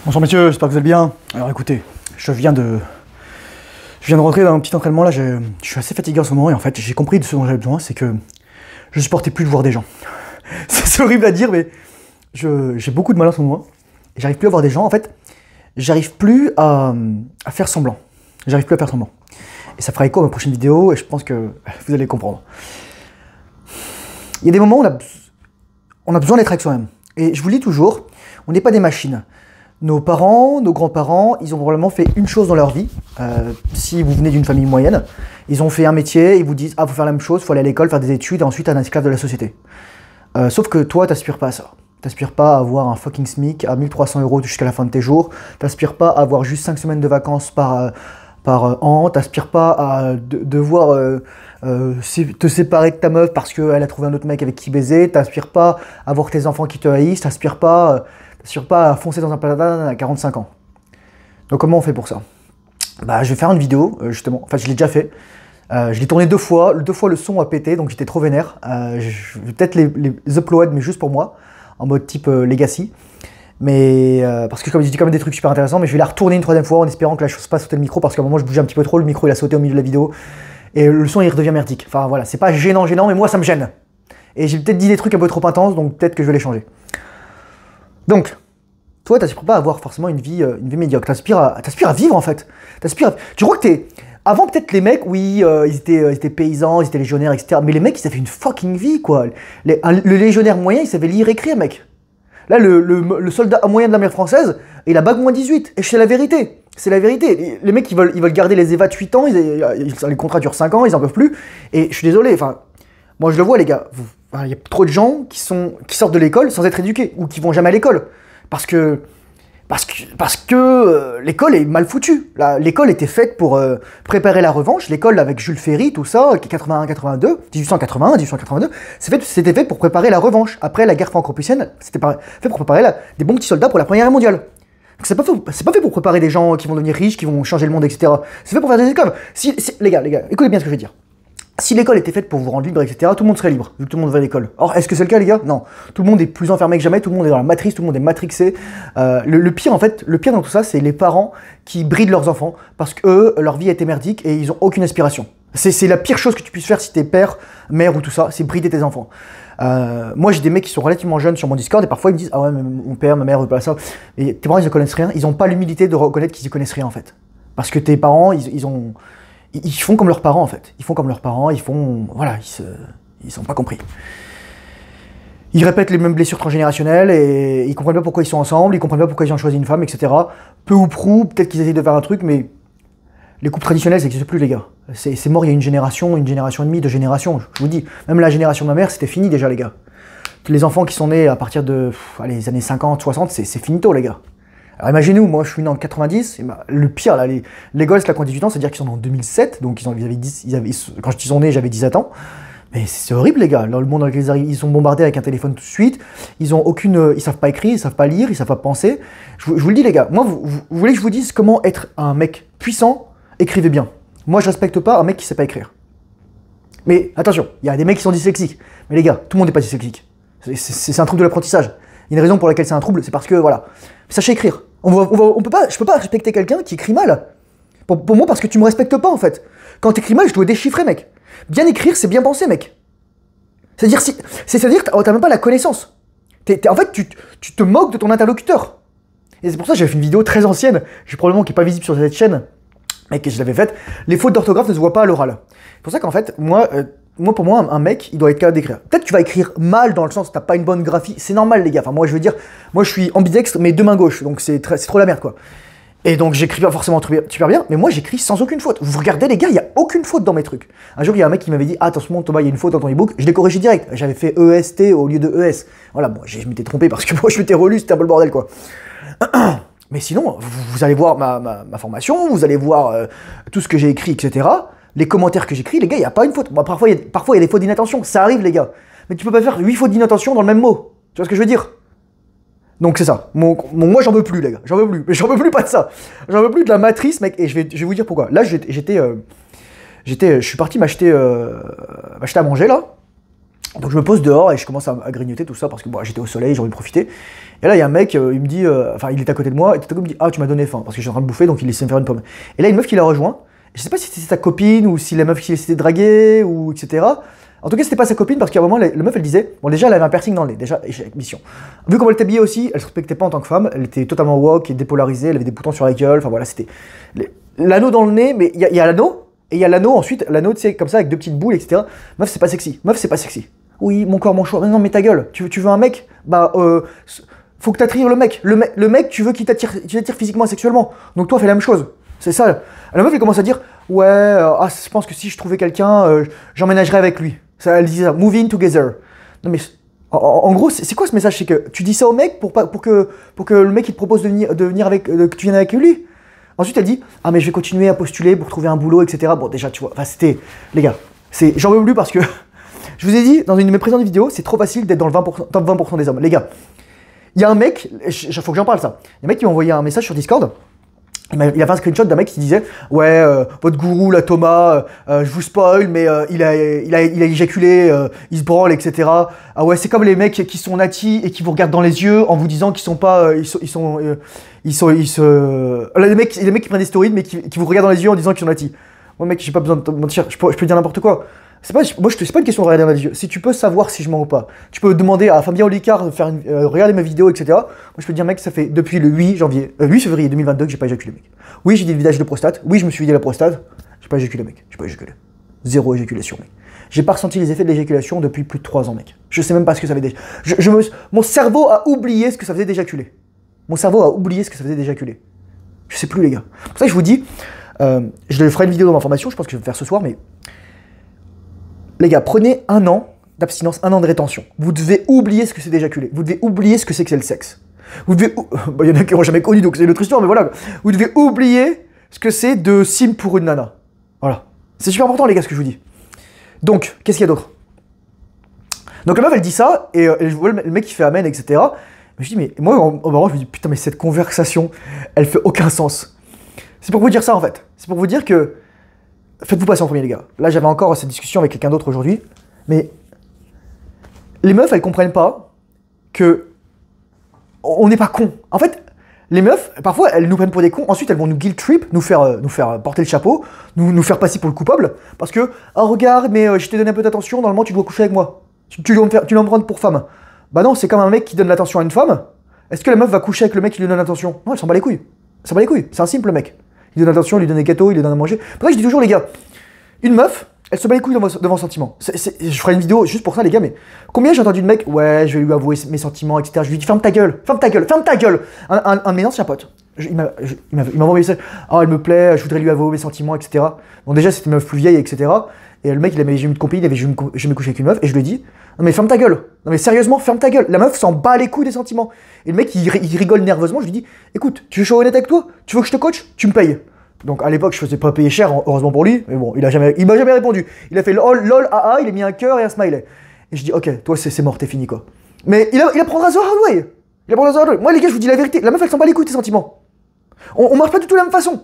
Bonsoir messieurs, j'espère que vous allez bien. Alors écoutez, je viens de rentrer dans un petit entraînement là, je suis assez fatigué en ce moment et en fait j'ai compris de ce dont j'avais besoin, c'est que je supportais plus de voir des gens. C'est horrible à dire mais j'ai beaucoup de mal en ce moment et j'arrive plus à voir des gens, en fait j'arrive plus à faire semblant. J'arrive plus à faire semblant. Et ça fera écho à ma prochaine vidéo et je pense que vous allez comprendre. Il y a des moments où on a besoin d'être avec soi-même. Et je vous le dis toujours, on n'est pas des machines. Nos parents, nos grands-parents, ils ont probablement fait une chose dans leur vie. Si vous venez d'une famille moyenne, ils ont fait un métier, ils vous disent « Ah, faut faire la même chose, faut aller à l'école, faire des études, et ensuite être un esclave de la société. » Sauf que toi, t'aspires pas à ça. T'aspires pas à avoir un fucking SMIC à 1300 € jusqu'à la fin de tes jours. T'aspires pas à avoir juste 5 semaines de vacances par an. T'aspires pas à devoir te séparer de ta meuf parce qu'elle a trouvé un autre mec avec qui baiser. T'aspires pas à voir tes enfants qui te haïssent. T'aspires pas à foncer dans un platane à 45 ans. Donc comment on fait pour ça? Bah, je vais faire une vidéo, justement. Enfin, je l'ai déjà fait. Je l'ai tourné deux fois le son a pété, donc j'étais trop vénère. Je vais peut-être les upload, mais juste pour moi, en mode type Legacy. Mais parce que comme je dis quand même des trucs super intéressants, mais je vais la retourner une troisième fois en espérant que la chose passe sauter le micro, parce qu'à un moment je bougeais un petit peu trop, le micro il a sauté au milieu de la vidéo, et le son il redevient merdique. Enfin voilà, c'est pas gênant, mais moi ça me gêne. Et j'ai peut-être dit des trucs un peu trop intenses, donc peut-être que je vais les changer. Donc, toi, t'aspires pas à avoir forcément une vie médiocre. T'aspires à vivre, en fait. Tu crois que t'es... Avant, peut-être, les mecs, oui, ils étaient paysans, ils étaient légionnaires, etc. Mais les mecs, ils avaient une fucking vie, quoi. Le légionnaire moyen, il savait lire et écrire, mec. Là, le soldat moyen de la mer française, il a bac moins 18. Et c'est la vérité. C'est la vérité. Les mecs, ils veulent garder les EVA de 8 ans, les contrats durent 5 ans, ils en peuvent plus. Et je suis désolé, enfin... Moi, je le vois, les gars. Il y a trop de gens qui sortent de l'école sans être éduqués, ou qui vont jamais à l'école. Parce que l'école est mal foutue. L'école était faite pour préparer la revanche. L'école avec Jules Ferry, tout ça, 81-82, 1881-1882, c'était fait pour préparer la revanche. Après la guerre franco-prussienne, c'était fait pour préparer des bons petits soldats pour la Première Guerre mondiale. C'est pas fait pour préparer des gens qui vont devenir riches, qui vont changer le monde, etc. C'est fait pour faire des esclaves. Les gars, écoutez bien ce que je vais dire. Si l'école était faite pour vous rendre libre, etc., tout le monde serait libre, vu que tout le monde va à l'école. Or, est-ce que c'est le cas, les gars? Non. Tout le monde est plus enfermé que jamais, tout le monde est dans la matrice, tout le monde est matrixé. Le pire, en fait, le pire dans tout ça, c'est les parents qui brident leurs enfants, parce qu'eux, leur vie a été merdique et ils ont aucune aspiration. C'est la pire chose que tu puisses faire si t'es père, mère ou tout ça, c'est brider tes enfants. Moi, j'ai des mecs qui sont relativement jeunes sur mon Discord et parfois ils me disent « Ah ouais, mais mon père, ma mère, pas ça. » Et tes parents, ils ne connaissent rien, ils n'ont pas l'humilité de reconnaître qu'ils y connaissent rien, en fait. Parce que tes parents, ils font comme leurs parents, en fait. Ils font comme leurs parents, voilà, ils sont pas compris. Ils répètent les mêmes blessures transgénérationnelles et ils comprennent pas pourquoi ils sont ensemble, ils comprennent pas pourquoi ils ont choisi une femme, etc. Peu ou prou, peut-être qu'ils essayent de faire un truc, mais les couples traditionnels, ça n'existe plus, les gars. C'est mort il y a une génération et demie, 2 générations. Je vous dis, même la génération de ma mère, c'était fini déjà, les gars. Les enfants qui sont nés à partir de les années 50, 60, c'est finito, les gars. Alors imaginez-vous, moi je suis né en 90, et le pire, là, les gosses là, qui ont 18 ans, c'est-à-dire qu'ils sont en 2007, donc quand ils sont nés, j'avais 17 ans. Mais c'est horrible, les gars. Dans le monde dans lequel ils arrivent, ils sont bombardés avec un téléphone tout de suite, ils savent pas écrire, ils savent pas lire, ils savent pas penser. Je vous le dis, les gars, moi, vous voulez que je vous dise comment être un mec puissant? Écrivez bien. Moi, je respecte pas un mec qui sait pas écrire. Mais attention, il y a des mecs qui sont dyslexiques. Mais les gars, tout le monde n'est pas dyslexique. C'est un trouble de l'apprentissage. Il y a une raison pour laquelle c'est un trouble, c'est parce que, voilà, sachez écrire. Je peux pas respecter quelqu'un qui écrit mal. Pour moi, parce que tu me respectes pas, en fait. Quand t'écris mal, je dois déchiffrer, mec. Bien écrire, c'est bien penser, mec. C'est-à-dire que t'as même pas la connaissance. En fait, tu te moques de ton interlocuteur. Et c'est pour ça que j'avais fait une vidéo très ancienne, probablement qui est pas visible sur cette chaîne, mais que je l'avais faite. Les fautes d'orthographe ne se voient pas à l'oral. C'est pour ça qu'en fait, pour moi, un mec, il doit être capable d'écrire. Peut-être que tu vas écrire mal dans le sens où t'as pas une bonne graphie. C'est normal, les gars. Enfin, moi, je veux dire, moi, je suis ambidextre, mais 2 mains gauches. Donc, c'est trop la merde, quoi. Et donc, j'écris pas forcément super bien, mais moi, j'écris sans aucune faute. Vous regardez, les gars, il y a aucune faute dans mes trucs. Un jour, il y a un mec qui m'avait dit, ah, attention, Thomas, il y a une faute dans ton ebook. Je l'ai corrigé direct. J'avais fait EST au lieu de ES. Voilà, bon, je m'étais trompé parce que moi, je m'étais relu, c'était un peu le bordel, quoi. Mais sinon, vous allez voir ma formation, vous allez voir tout ce que j'ai écrit, etc. Les commentaires que j'écris, les gars, il n'y a pas une faute. Bon, parfois, il y a des fautes d'inattention. Ça arrive, les gars. Mais tu peux pas faire 8 fautes d'inattention dans le même mot. Tu vois ce que je veux dire? Donc c'est ça. Moi, j'en veux plus, les gars. J'en veux plus. Mais j'en veux plus pas de ça. J'en veux plus de la matrice, mec. Et je vais vous dire pourquoi. Là, je suis parti m'acheter à manger, là. Donc je me pose dehors et je commence à grignoter tout ça parce que bon, j'étais au soleil, j'ai envie de profiter. Et là, il y a un mec, il me dit, enfin, il est à côté de moi, et tout à coup, il me dit, ah, tu m'as donné faim, parce que je suis en train de bouffer, donc il essaie de me faire une pomme. Et là, une meuf qui l'a rejoint, je sais pas si c'était sa copine, ou si la meuf qui s'était draguée, ou etc. En tout cas, c'était pas sa copine, parce qu'à un moment, la meuf, elle disait, bon, déjà, elle avait un piercing dans le nez, déjà, échec, mission. Vu comment elle était habillée aussi, elle se respectait pas en tant que femme, elle était totalement woke et dépolarisée, elle avait des boutons sur la gueule, enfin voilà, c'était. L'anneau dans le nez, mais il y a l'anneau, et il y a l'anneau ensuite, l'anneau, tu sais, comme ça, avec deux petites boules, etc. Meuf, c'est pas sexy, meuf, c'est pas sexy. Oui, mon corps, mon choix. Mais non, mais ta gueule. Tu veux un mec? Bah, faut que t'attires le mec. Le mec, tu veux qu'il t'attire physiquement et sexuellement. Donc toi, fais la même chose. C'est ça. La meuf, elle commence à dire, ouais, je pense que si je trouvais quelqu'un, j'emménagerais avec lui. Ça, elle dit ça, moving together. Non mais, en gros, c'est quoi ce message? C'est que tu dis ça au mec pour que le mec il te propose de venir avec, que tu viennes avec lui. Ensuite, elle dit, ah mais je vais continuer à postuler pour trouver un boulot, etc. Bon, déjà, tu vois, enfin, c'était, les gars, j'en veux plus parce que. Je vous ai dit, dans une de mes précédentes vidéos, c'est trop facile d'être dans le 20%, top 20% des hommes. Les gars, il y a un mec, il faut que j'en parle ça. Il y a un mec qui m'a envoyé un message sur Discord. Il a fait un screenshot d'un mec qui disait, ouais, votre gourou, là, Thomas, je vous spoil, mais il a éjaculé, il se branle, etc. Ah ouais, c'est comme les mecs qui sont natis et qui vous regardent dans les yeux en vous disant qu'ils sont pas, là, les mecs qui prennent des stories, mais qui vous regardent dans les yeux en disant qu'ils sont natis. Moi, mec, j'ai pas besoin de te mentir, je peux dire n'importe quoi. C'est pas une question de regarder dans les yeux. Si tu peux savoir si je mens ou pas, tu peux demander à Fabien Olicard de faire regarder mes vidéos, etc. Moi, je peux te dire, mec, ça fait depuis le 8 février 2022 que j'ai pas éjaculé, mec. Oui, j'ai des vidages de prostate. Oui, je me suis vidé la prostate. J'ai pas éjaculé, mec. J'ai pas éjaculé. Zéro éjaculation, mec. J'ai pas ressenti les effets de l'éjaculation depuis plus de 3 ans, mec. Je sais même pas ce que ça faisait déjà. Mon cerveau a oublié ce que ça faisait d'éjaculer. Mon cerveau a oublié ce que ça faisait d'éjaculer. Je sais plus, les gars. Pour ça, je vous dis, je ferai une vidéo dans ma formation, je pense que je vais le faire ce soir, mais. Les gars, prenez 1 an d'abstinence, 1 an de rétention. Vous devez oublier ce que c'est d'éjaculer. Vous devez oublier ce que c'est le sexe. Vous devez... Il y en a qui n'ont jamais connu, donc c'est une autre histoire, mais voilà. Vous devez oublier ce que c'est de sim pour une nana. Voilà. C'est super important, les gars, ce que je vous dis. Donc, qu'est-ce qu'il y a d'autre? Donc la meuf, elle dit ça, et je vois le mec qui fait amen, etc. Mais je dis, mais moi, au moment, je me dis, putain, mais cette conversation, elle fait aucun sens. C'est pour vous dire ça, en fait. C'est pour vous dire que... Faites-vous passer en premier, les gars. Là, j'avais encore cette discussion avec quelqu'un d'autre aujourd'hui. Mais les meufs, elles comprennent pas que on n'est pas cons. En fait, les meufs, parfois, elles nous prennent pour des cons. Ensuite, elles vont nous guilt trip, nous faire porter le chapeau, nous faire passer pour le coupable. Parce que, ah, regarde, mais je t'ai donné un peu d'attention, normalement, tu dois coucher avec moi. Tu dois me prendre pour femme. Bah non, c'est comme un mec qui donne l'attention à une femme. Est-ce que la meuf va coucher avec le mec qui lui donne l'attention? Non, elle s'en bat les couilles. Elle s'en bat les couilles. C'est un simple mec. Il donne l'attention, il lui donne des gâteaux, il lui donne à manger. Pour ça, je dis toujours, les gars, une meuf, elle se bat les couilles devant sentiments. Je ferai une vidéo juste pour ça, les gars, mais combien j'ai entendu de mecs, ouais, je vais lui avouer mes sentiments, etc. Je lui dis, ferme ta gueule, ferme ta gueule, ferme ta gueule. Un de mes anciens potes, il m'a envoyé ça. Ah, elle me plaît, je voudrais lui avouer mes sentiments, etc. Bon, déjà, c'était une meuf plus vieille, etc. Et le mec, il avait jamais eu de copine, il avait jamais couché avec une meuf, et je lui ai dit, non mais ferme ta gueule. Non mais sérieusement, ferme ta gueule. La meuf s'en bat les couilles des sentiments. Et le mec, il rigole nerveusement, je lui dis, écoute, tu veux que je sois honnête avec toi? Tu veux que je te coach? Tu me payes. Donc à l'époque, je faisais pas payer cher, heureusement pour lui, mais bon, il m'a jamais répondu. Il a fait lol, AA, il a mis un cœur et un smiley. Et je dis, ok, toi c'est mort, t'es fini quoi. Mais il apprendra the hard way. Il apprendra the hard way. Moi les gars, je vous dis la vérité, la meuf elle s'en bat les couilles tes sentiments. On marche pas du tout de la même façon.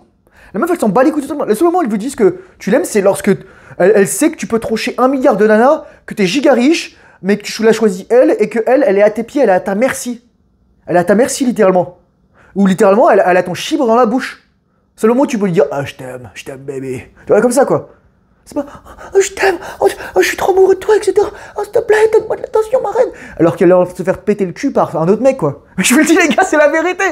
La meuf elle s'en bat les couilles tes sentiments. Le seul moment où ils vous disent que tu l'aimes, c'est lorsque elle sait que tu peux trocher 1 milliard de nanas, que t'es giga riche, mais que tu l'as choisi elle, et que elle est à tes pieds, elle est à ta merci. Elle est à ta merci littéralement. Ou littéralement, elle a ton chibre dans la bouche. C'est le mot où tu peux lui dire « Ah, je t'aime, bébé ». Tu vois, comme ça, quoi. C'est pas « Oh, je t'aime, oh, je suis trop amoureux de toi, etc. Oh, s'il te plaît, donne-moi de l'attention, ma reine ». Alors qu'elle a se faire péter le cul par un autre mec, quoi. Je vous le dis, les gars, c'est la vérité.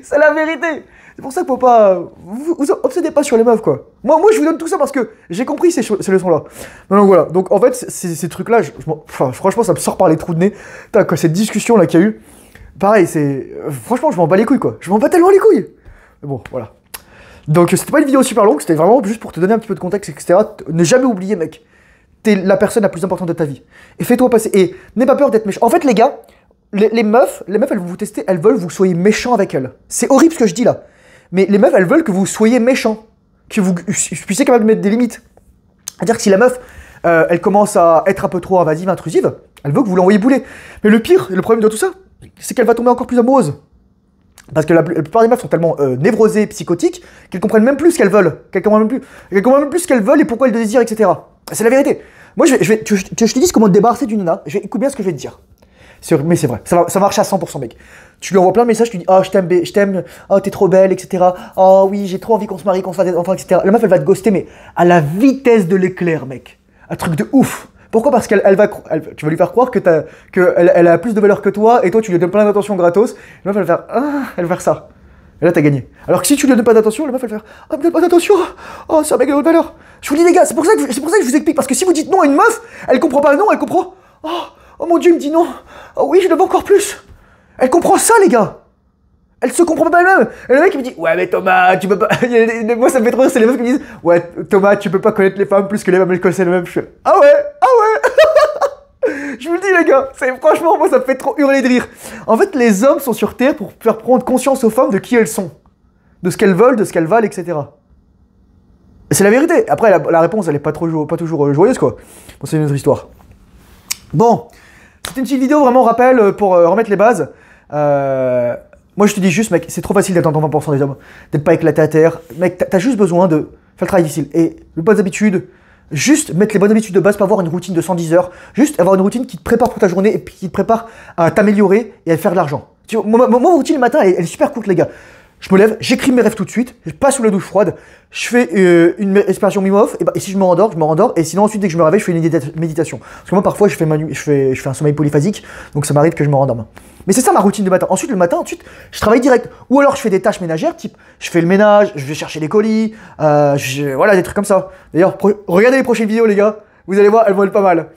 C'est la vérité. C'est pour ça qu'il faut pas... Vous obsédez pas sur les meufs, quoi. Moi, je vous donne tout ça parce que j'ai compris ces leçons-là. Donc voilà. Donc, en fait, ces trucs-là, franchement, ça me sort par les trous de nez. Putain, quoi, cette discussion-là qu'il y a eu, pareil, c'est... Franchement, je m'en bats les couilles, quoi. Je m'en bats tellement les couilles. Mais bon, voilà. Donc c'était pas une vidéo super longue, c'était vraiment juste pour te donner un petit peu de contexte, etc. Ne jamais oublier, mec, t'es la personne la plus importante de ta vie. Et fais-toi passer, et n'aie pas peur d'être méchant. En fait, les gars, les meufs, elles vont vous tester, elles veulent que vous soyez méchant avec elles. C'est horrible ce que je dis là. Mais les meufs, elles veulent que vous soyez méchant. Que vous puissiez quand même mettre des limites. C'est-à-dire que si la meuf, elle commence à être un peu trop invasive, intrusive, elle veut que vous l'envoyez bouler. Mais le pire, et le problème de tout ça, c'est qu'elle va tomber encore plus amoureuse. Parce que la plupart des meufs sont tellement névrosées, psychotiques, qu'elles comprennent même plus ce qu'elles veulent. Qu'elles comprennent même plus ce qu'elles veulent et pourquoi elles le désirent, etc. C'est la vérité. Moi, je te dis comment te débarrasser d'une nana. Écoute bien ce que je vais te dire. Mais c'est vrai, ça marche à 100%, mec. Tu lui envoies plein de messages, tu dis oh je t'aime, oh t'es trop belle, etc. Oh oui, j'ai trop envie qu'on se marie, qu'on se fasse des enfants, etc. La meuf elle va te ghoster, mais à la vitesse de l'éclair, mec. Un truc de ouf. Pourquoi? Parce tu vas lui faire croire elle a plus de valeur que toi, et toi tu lui donnes plein d'attention gratos. La meuf elle va faire elle va faire ça. Et là t'as gagné. Alors que si tu lui donnes pas d'attention, la meuf elle va faire me donne pas d'attention. Oh c'est un mec de haute valeur. Je vous dis les gars, c'est pour ça que je vous explique, parce que si vous dites non à une meuf, elle comprend pas le non, elle comprend. Oh mon dieu, il me dit non. Oh oui, je le veux encore plus. Elle comprend ça, les gars. Elle se comprend pas elle-même. Et le mec, il me dit ouais, mais Thomas, tu peux pas. Moi, ça me fait trop rire, c'est les meufs qui me disent ouais, Thomas, tu peux pas connaître les femmes plus que les femmes elles connaissent elles-mêmes. Je fais ah ouais. Je vous le dis, les gars, franchement, moi, ça me fait trop hurler de rire. En fait, les hommes sont sur Terre pour faire prendre conscience aux femmes de qui elles sont, de ce qu'elles veulent, de ce qu'elles valent, etc. Et c'est la vérité. Après, la réponse, elle est pas toujours joyeuse, quoi. Bon, c'est une autre histoire. Bon. C'était une petite vidéo vraiment rappel pour remettre les bases. Moi je te dis juste mec, c'est trop facile d'être dans 20% des hommes, d'être pas éclaté à terre. Mec, t'as juste besoin de faire le travail difficile. Et les bonnes habitudes, juste mettre les bonnes habitudes de base, pas avoir une routine de 110 heures, juste avoir une routine qui te prépare pour ta journée et puis qui te prépare à t'améliorer et à faire de l'argent. Mon routine le matin, elle est super courte les gars. Je me lève, j'écris mes rêves tout de suite, je passe sous la douche froide, je fais une respiration Wim Hof, et si je me rendors, et sinon ensuite dès que je me réveille, je fais une méditation. Parce que moi parfois je fais un sommeil polyphasique, donc ça m'arrive que je me rendorme. Mais c'est ça ma routine de matin. Ensuite le matin, je travaille direct. Ou alors je fais des tâches ménagères, type je fais le ménage, je vais chercher les colis, voilà des trucs comme ça. D'ailleurs, regardez les prochaines vidéos les gars, vous allez voir, elles vont être pas mal.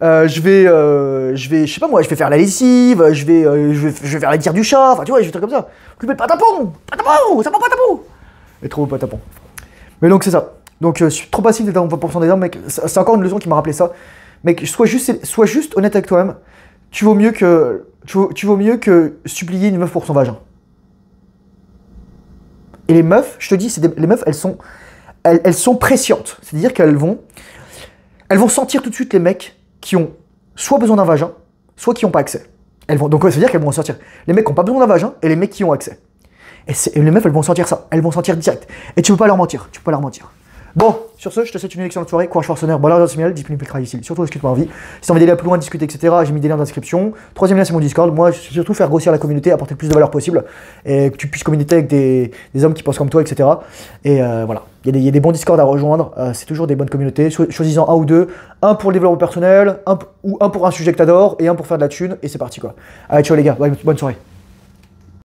Je sais pas moi, je vais faire la lessive, je vais faire la tire du chat, enfin tu vois, je vais faire comme ça. Occupé de patapon, ça prend patapon. Et trop beau patapon. Mais donc c'est ça. Donc trop passif d'être dans 20% des hommes, mec. C'est encore une leçon qui m'a rappelé ça. Mec, sois juste honnête avec toi-même. Tu vaux mieux que supplier une meuf pour son vagin. Et les meufs, je te dis, les meufs, elles sont prescientes. C'est-à-dire qu'elles vont sentir tout de suite les mecs qui ont soit besoin d'un vagin, soit qui n'ont pas accès. Donc ça veut dire qu'elles vont sortir les mecs qui n'ont pas besoin d'un vagin et les mecs qui ont accès. Et les meufs, elles vont sentir ça. Elles vont sentir direct. Et tu peux pas leur mentir. Bon, sur ce, je te souhaite une excellente soirée. Courage Forcener, bon l'argent de disponible ici. Surtout, discute-moi en vie. Si t'as envie d'aller plus loin, discuter, etc., j'ai mis des liens dans la description. Troisième lien, c'est mon Discord. Moi, je suis surtout faire grossir la communauté, apporter le plus de valeur possible. Et que tu puisses communiquer avec des hommes qui pensent comme toi, etc. Et voilà. Il y a des bons Discords à rejoindre. C'est toujours des bonnes communautés. Choisis-en un ou deux. Un pour le développement personnel, un pour un sujet que t'adores, et un pour faire de la thune. Et c'est parti, quoi. Allez, ciao les gars. Bonne soirée.